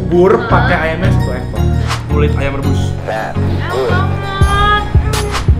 bubur pakai ayamnya 1 ekor. Kulit ayam rebus. Enak banget.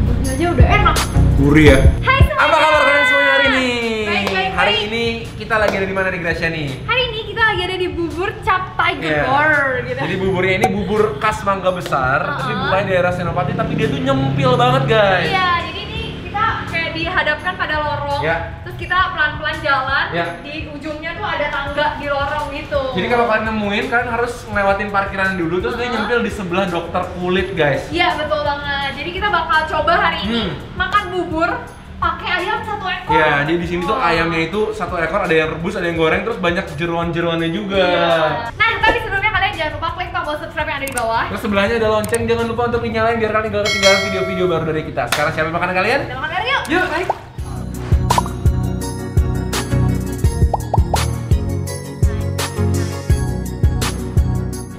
Buburnya aja udah enak. Gurih ya. Hai semuanya. Apa kabar kalian semuanya hari ini? Baik. Hari ini kita lagi ada di mana nih Gracia nih? Hari ini kita lagi ada di Bubur Cap Tiger Iya. Bar gitu. Jadi buburnya ini bubur khas Mangga Besar, tapi bukannya daerah Senopati, tapi dia tuh nyempil banget guys. Iya, jadi ini kita kayak dihadapkan pada lorong. Ya. Terus kita pelan-pelan jalan. Ya. Di ujungnya tuh ada tangga di lorong gitu. Jadi kalau kalian nemuin, kalian harus ngelewatin parkiran dulu, terus dia nyempil di sebelah dokter kulit guys. Iya, betul banget. Jadi kita bakal coba hari ini makan bubur pakai ayam 1 ekor. Ya, jadi di sini tuh ayamnya itu 1 ekor, ada yang rebus, ada yang goreng, terus banyak jeroan-jeroannya juga. Iya. Nah, tapi sebelumnya kalian jangan lupa klik tombol subscribe yang ada di bawah. Terus sebelahnya ada lonceng, jangan lupa untuk dinyalain biar kalian gak ketinggalan video-video baru dari kita. Sekarang siapin makanan kalian? Kita makan bareng yuk. Yuk, baik.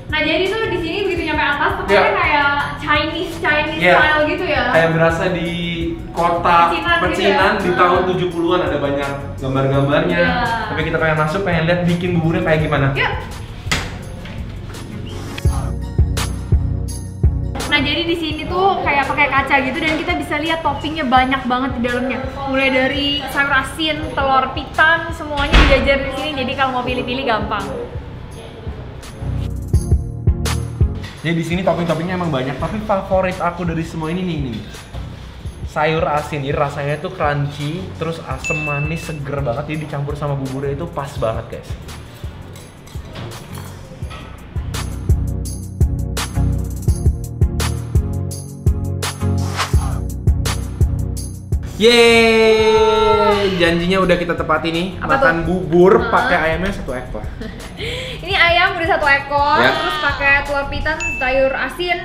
Nah, jadi tuh di sini begitu nyampe atas tuh Iya. kayak Chinese Iya. style gitu ya. Kayak berasa di kota Pecinan gitu pecinan ya. di tahun 70-an, ada banyak gambar-gambarnya. Iya. Tapi kita pengen masuk, pengen lihat bikin buburnya kayak gimana. Yuk. Nah, jadi di sini tuh kayak pakai kaca gitu dan kita bisa lihat toppingnya banyak banget di dalamnya. Mulai dari sayur asin, telur pitan, semuanya dijajar di sini. Jadi kalau mau pilih-pilih gampang. Jadi di sini topping-toppingnya emang banyak, tapi favorit aku dari semua ini nih. Sayur asin, jadi rasanya tuh crunchy, terus asam manis seger banget, jadi dicampur sama buburnya itu pas banget guys. Yeay, janjinya udah kita tepati nih. Apa Makan tuh? bubur pakai ayamnya 1 ekor. Ini ayam udah 1 ekor, Ya. terus pakai telur pitan, sayur asin,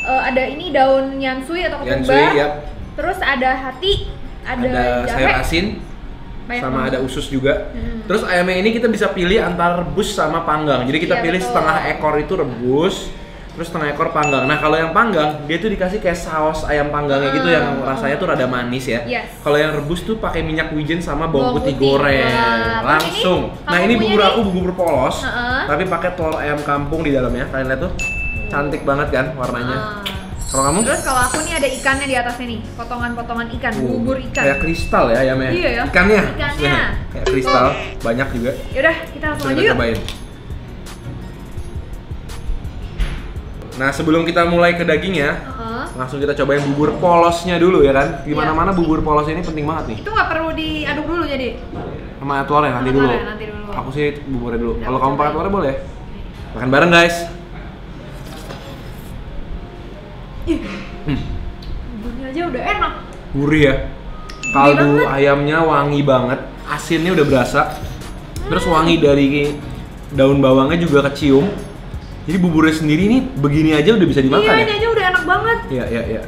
ada ini daun yansui atau ketumbar. Yansui, ya. Terus ada hati, ada jahe, sayur asin, banyak sama banget. ada usus juga. Terus ayamnya ini kita bisa pilih antara rebus sama panggang. Jadi kita Iya, pilih betul. setengah ekor itu rebus, terus setengah ekor panggang. Nah kalau yang panggang dia tuh dikasih kayak saus ayam panggangnya gitu yang rasanya tuh rada manis ya. Yes. Kalau yang rebus tuh pakai minyak wijen sama bawang Bawang putih putih. goreng Wah, terus langsung. ini Nah ini kampungnya bubur nih. aku bubur polos, Heeh. tapi pakai telur ayam kampung di dalamnya. Kalian lihat tuh, cantik banget kan warnanya. Kalau kamu? Terus kalau aku nih ada ikannya di atasnya nih, potongan-potongan ikan, bubur ikan. Kayak kristal ya ayamnya. Iya ya. Ikannya. Ikannya. Kayak kristal, banyak juga. Yaudah, kita langsung Coba aja kita yuk. cobain. Nah sebelum kita mulai ke dagingnya, Heeh. langsung kita cobain bubur polosnya dulu ya kan. Gimana mana bubur polos ini penting banget nih. Itu nggak perlu diaduk dulu jadi. Sama telurnya nanti Sama dulu. telurnya nanti dulu. Aku sih buburnya dulu. Ya, Kalau aku kamu pakai cobain. telurnya boleh. Makan bareng guys. Ih, buburnya aja udah enak. Gurih ya. Kaldu banget. ayamnya wangi banget. Asinnya udah berasa. Terus wangi dari daun bawangnya juga kecium. Jadi buburnya sendiri nih begini aja udah bisa dimakan Iya, ya. ini aja udah enak banget. Iya.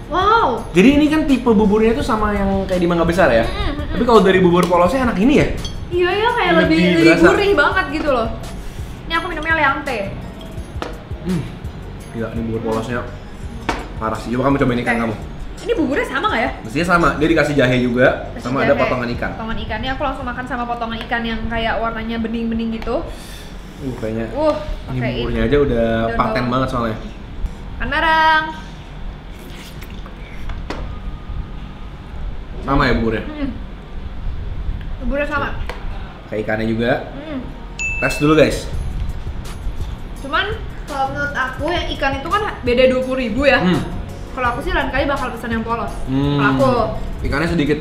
Wow. Jadi ini kan tipe buburnya tuh sama yang kayak di Mangga Besar ya. Tapi kalau dari bubur polosnya enak ini ya. Iya ya, kayak Lebih lebih berasa. gurih banget gitu loh. Ini aku minumnya leante. Gila, ini bubur polosnya parah sih. Coba kamu cobain ikan kamu. Ini buburnya sama nggak ya? Mestinya sama. Dia dikasih jahe juga, Kasih sama ada jahe. potongan ikan. Potongan ikannya aku langsung makan sama potongan ikan yang kayak warnanya bening-bening gitu. Kayaknya ini pakai buburnya aja udah daun paten bawang. banget soalnya. Makan bareng. Sama ya buburnya. Buburnya sama. Kayak ikannya juga. Hmm. Tes dulu guys. Cuman kalau menurut aku yang ikan itu kan beda 20.000 ya. Kalau aku sih lain kali bakal pesan yang polos. Kalau aku. Ikannya sedikit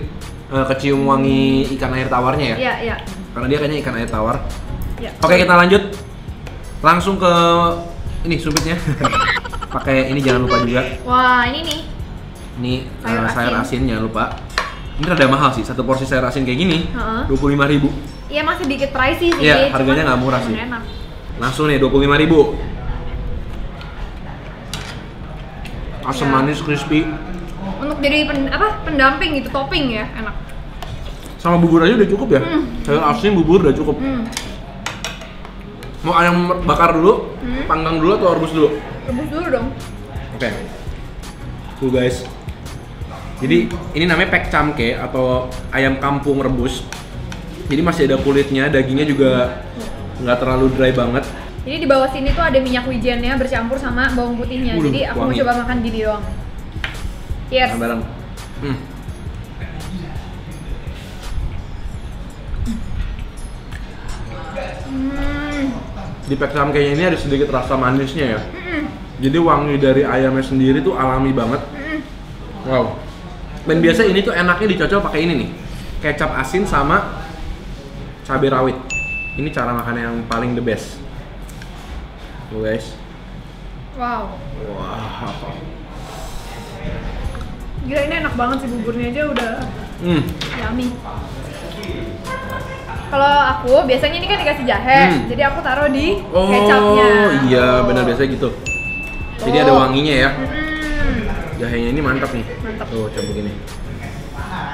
kecium wangi ikan air tawarnya ya. Iya, iya. Karena dia kayaknya ikan air tawar. Iya. Oke, kita lanjut. Langsung ke ini sumpitnya. Pakai ini jangan lupa juga. Wah, ini nih. Ini Sayur sayur asin. asin jangan lupa. Ini rada mahal sih, satu porsi sayur asin kayak gini, Heeh. 25.000. Iya, masih dikit pricey sih. Iya, harganya cuman nggak murah sih. enak. Langsung nih 25.000. Asam Ya. manis crispy. Untuk jadi pendamping gitu, topping ya, enak. Sama bubur aja udah cukup ya. Sayur asin bubur udah cukup. Mau ayam bakar dulu, panggang dulu atau rebus dulu? Rebus dulu dong. Oke. Tuh guys. Jadi ini namanya pek camke atau ayam kampung rebus. Jadi masih ada kulitnya, dagingnya juga nggak terlalu dry banget. Jadi di bawah sini tuh ada minyak wijennya bercampur sama bawang putihnya. Jadi aku mau wangi. coba makan gini doang. Cheers. Bareng. Di pecam kayaknya ini ada sedikit rasa manisnya ya. Jadi wangi dari ayamnya sendiri tuh alami banget. Wow. Dan biasa ini tuh enaknya dicocol pakai ini nih, kecap asin sama cabai rawit. Ini cara makan yang paling the best. Tuh guys. Wow. Wow. Gila ini enak banget sih, buburnya aja udah yummy. Kalau aku biasanya ini kan dikasih jahe, jadi aku taruh di kecapnya. Oh iya, benar biasa gitu. Jadi ada wanginya ya. Jahenya ini mantap nih. Mantap. Tuh, coba begini.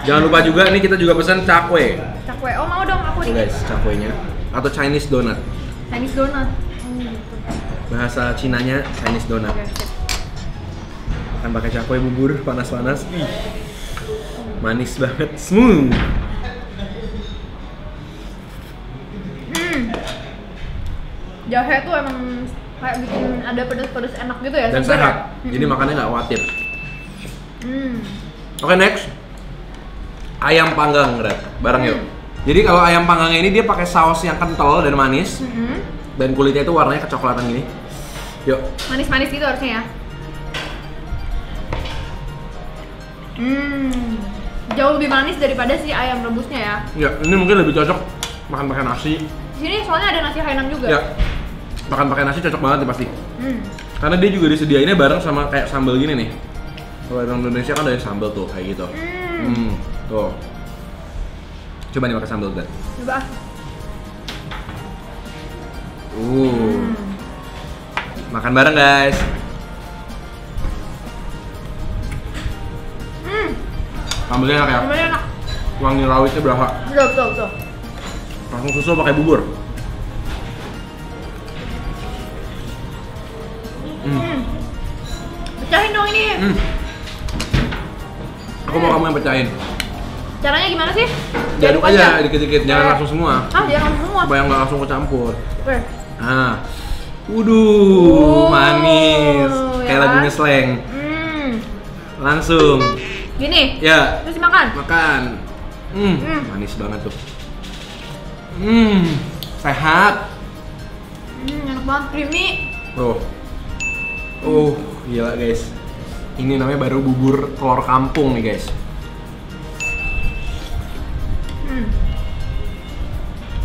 Jangan lupa juga nih kita juga pesan cakwe. Cakwe, oh mau dong aku Tuh nih. guys, cakwenya atau Chinese donut. Chinese donut. Gitu. Bahasa Cinanya Chinese donut. Oke, sip. Akan pakai cakwe bubur panas-panas. Manis banget, smooth. Jahe tuh emang kayak bikin ada pedes-pedes enak gitu ya. Dan seger sehat. ya? Jadi makannya nggak khawatir. Oke, next. Ayam panggang, Red. Bareng yuk. Jadi kalau ayam panggangnya ini dia pakai saus yang kental dan manis. Dan kulitnya itu warnanya kecoklatan gini. Yuk. Manis-manis gitu harusnya ya. Jauh lebih manis daripada si ayam rebusnya ya. Ya, ini mungkin lebih cocok makan pakai nasi. Di sini soalnya ada nasi Hainan juga. Ya. Makan pakai nasi cocok banget nih pasti. Karena dia juga disediainnya bareng sama kayak sambal gini nih. Kalau orang Indonesia kan ada sambal tuh kayak gitu. Tuh. Coba nih pakai sambal, Dad. Coba. Makan bareng, guys. Sambalnya enak ya. Sambalnya enak. Wangi rawitnya berasa. Betul. Langsung susul pakai bubur. Pecahin dong ini. Aku mau kamu yang pecahin. Caranya gimana sih? Diaduk aja dikit-dikit, jangan langsung semua. Jangan langsung semua. Supaya nggak langsung kecampur. Oke. Nah, manis. Ya Kayak kan? lagunya Slang. Langsung. Gini. Ya. Terus makan. Makan. Manis banget tuh. Sehat. Enak banget, creamy. Gila guys. Ini namanya baru bubur telur kampung nih guys.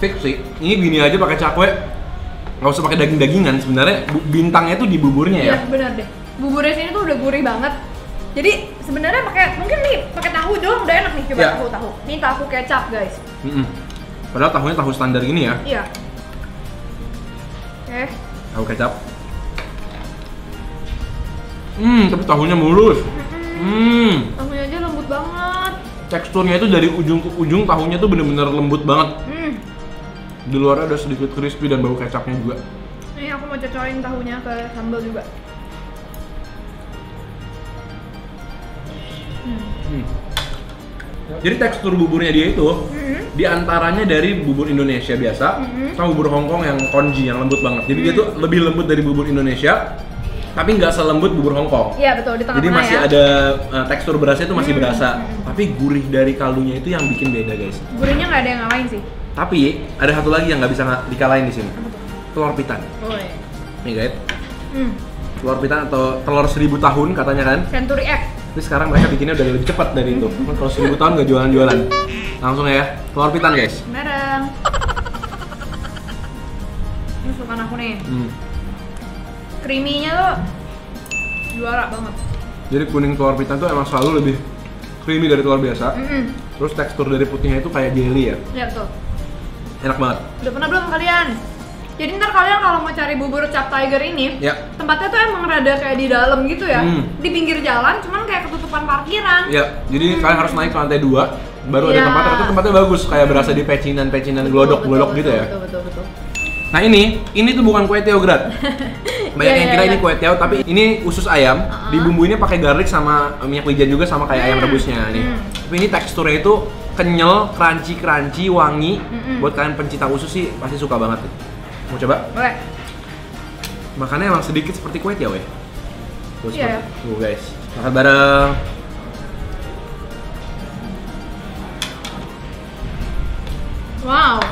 Fix sih. Ini gini aja pakai cakwe. Nggak usah pakai daging-dagingan. Sebenarnya bintangnya tuh di buburnya ya. Iya, benar deh. Buburnya sini tuh udah gurih banget. Jadi sebenarnya mungkin nih pakai tahu doang udah enak nih. Coba Ya. tahu. Ini tahu kecap, guys. Padahal tahunya tahu standar gini ya. Iya. Oke. Tahu kecap. Tapi tahunya mulus. Tahunya aja lembut banget. Teksturnya itu dari ujung ke ujung tahunya tuh bener-bener lembut banget. Di luarnya ada sedikit crispy dan bau kecapnya juga. Nih aku mau cocokin tahunya ke sambal juga. Jadi tekstur buburnya dia itu diantaranya dari bubur Indonesia biasa sama bubur Hongkong yang congee yang lembut banget. Jadi dia tuh lebih lembut dari bubur Indonesia, tapi nggak selembut bubur Hongkong. Iya betul, di Jadi tengah-tengah masih ya. ada tekstur berasnya itu masih berasa, tapi gurih dari kaldunya itu yang bikin beda guys. Gurihnya nggak ada yang ngalahin sih. Tapi ada satu lagi yang nggak bisa dikalahin di sini. Telur pitan. Oh iya. Nih guys. Telur pitan atau telur 1000 tahun katanya kan. Century egg. Tapi sekarang mereka bikinnya udah lebih cepat dari itu. Kalau 1000 tahun nggak jualan-jualan. Langsung ya, telur pitan guys. Bareng. Ini sukaan aku nih. Creamy-nya tuh juara banget. Jadi kuning telur pitan tuh emang selalu lebih creamy dari telur biasa. Terus tekstur dari putihnya itu kayak jelly ya. Iya betul. Enak banget. Udah pernah belum kalian? Jadi ntar kalian kalau mau cari bubur Cap Tiger ini, tempatnya tuh emang rada kayak di dalam gitu ya, di pinggir jalan, cuman kayak ketutupan parkiran. Iya, jadi kalian harus naik ke lantai 2, baru ada tempat, itu tempatnya bagus, kayak berasa di pecinan-pecinan glodok-glodok gitu ya. Betul. Nah ini tuh bukan kue teo Grad. Banyak yang kira ini kue teo, tapi ini usus ayam, dibumbuinnya pakai garlic sama minyak wijen juga sama kayak ayam rebusnya nih. Tapi ini teksturnya itu kenyal, crunchy, wangi. Buat kalian pencinta usus sih pasti suka banget. Mau coba? Boleh. Makannya emang sedikit seperti Kuwait ya, weh. Iya. Tuh guys, makan bareng. Wow.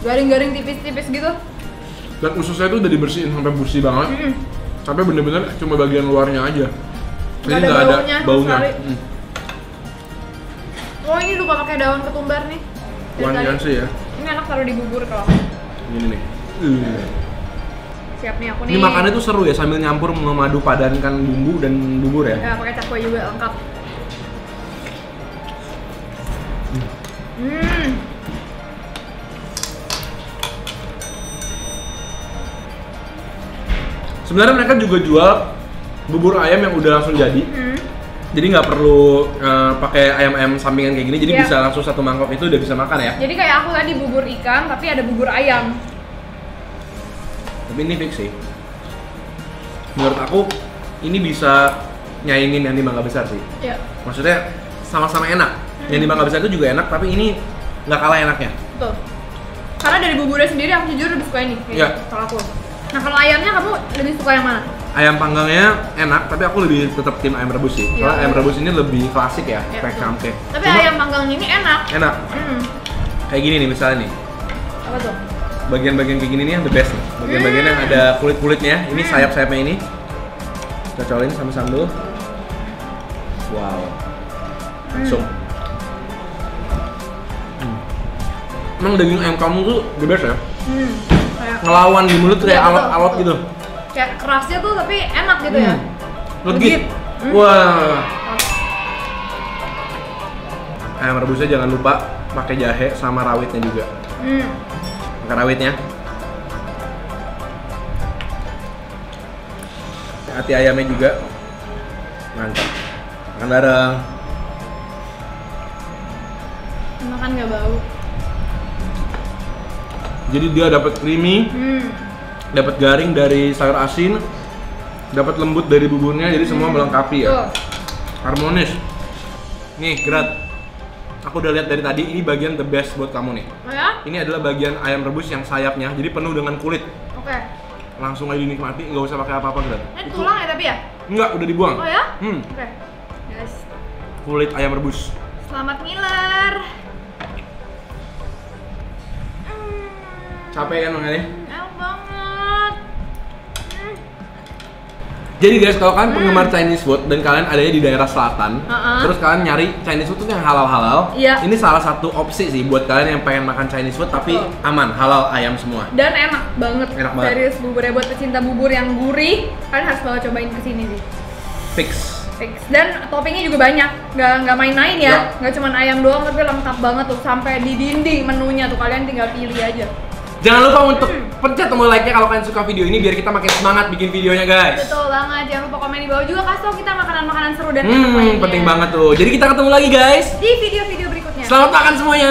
Garing-garing tipis-tipis gitu. Dan ususnya tuh udah dibersihin sampai bersih banget. Sampai bener-bener cuma bagian luarnya aja. Nggak Jadi ada nggak ada baunya sama baunya. sekali. Oh ini lupa pakai daun ketumbar nih. Dari Wangian tadi. sih ya. Ini enak taruh di bubur kalau. Gini nih. Siap nih aku nih. Ini makannya tuh seru ya sambil nyampur memadu padankan bumbu dan bubur ya. Ya pakai cakwe juga lengkap. Sebenarnya mereka juga jual bubur ayam yang udah langsung jadi. Jadi nggak perlu pakai ayam-ayam sampingan kayak gini. Jadi Iya. bisa langsung satu mangkok itu udah bisa makan ya. Jadi kayak aku tadi bubur ikan tapi ada bubur ayam. Tapi ini fix sih. Menurut aku ini bisa nyaingin yang di Mangga Besar sih. Iya. Maksudnya sama-sama enak. Yang di Mangga Besar itu juga enak, tapi ini nggak kalah enaknya. Betul. Karena dari buburnya sendiri aku jujur lebih suka ini. Iya. Kalau aku. Nah kalau ayamnya kamu lebih suka yang mana? Ayam panggangnya enak, tapi aku lebih tetap tim ayam rebus sih. Iya. Soalnya ayam rebus ini lebih klasik ya, Iya, kayak betul. kamke. Tapi Cuma ayam panggangnya ini enak. enak. Kayak gini nih misalnya nih. Apa tuh? Bagian-bagian kayak gini nih yang the best nih. Bagian-bagian yang ada kulit-kulitnya, ini sayap-sayapnya ini. Kita colin sama sambal. Wow. Langsung. Emang daging ayam kamu tuh the best ya? Kayak Ngelawan di mulut tuh kayak Iya, betul, alot-alot betul. gitu. kayak kerasnya tuh tapi enak gitu ya. Legit. Wah. Ayam rebusnya jangan lupa pakai jahe sama rawitnya juga. Pakai rawitnya. Hati ayamnya juga. Mantap. Makan bareng. Makan nggak bau. Jadi dia dapat creamy, dapat garing dari sayur asin, dapat lembut dari buburnya, jadi semua melengkapi ya. Tuh. Harmonis. Nih, Grat. Aku udah lihat dari tadi, ini bagian the best buat kamu nih. Oh ya? Ini adalah bagian ayam rebus yang sayapnya, jadi penuh dengan kulit. Oke. Langsung aja dinikmati, nggak usah pakai apa-apa, Grat. Ini tulang ya tapi ya? Enggak, udah dibuang. Oh ya? Hmm, Oke. Guys, kulit ayam rebus. selamat ngiler. Capek kan makanya? Enak banget. Jadi guys, kalau kalian penggemar Chinese food dan kalian adanya di daerah selatan, terus kalian nyari Chinese food tuh yang halal-halal, Iya. ini salah satu opsi sih buat kalian yang pengen makan Chinese food tapi Betul. aman, halal ayam semua. Dan enak banget. Enak banget. Serius buburnya buat pecinta bubur yang gurih, kalian harus banget cobain kesini sih. Fix. Fix. Dan toppingnya juga banyak, nggak main-main ya, nggak cuma ayam doang tapi lengkap banget tuh sampai di dinding menunya tuh kalian tinggal pilih aja. Jangan lupa untuk pencet tombol like-nya kalau kalian suka video ini biar kita makin semangat bikin videonya guys. Betul banget, jangan lupa komen di bawah juga kasih tau kita makanan-makanan seru dan enak lainnya. Penting banget tuh. Jadi kita ketemu lagi guys. Di video-video berikutnya. Selamat makan semuanya.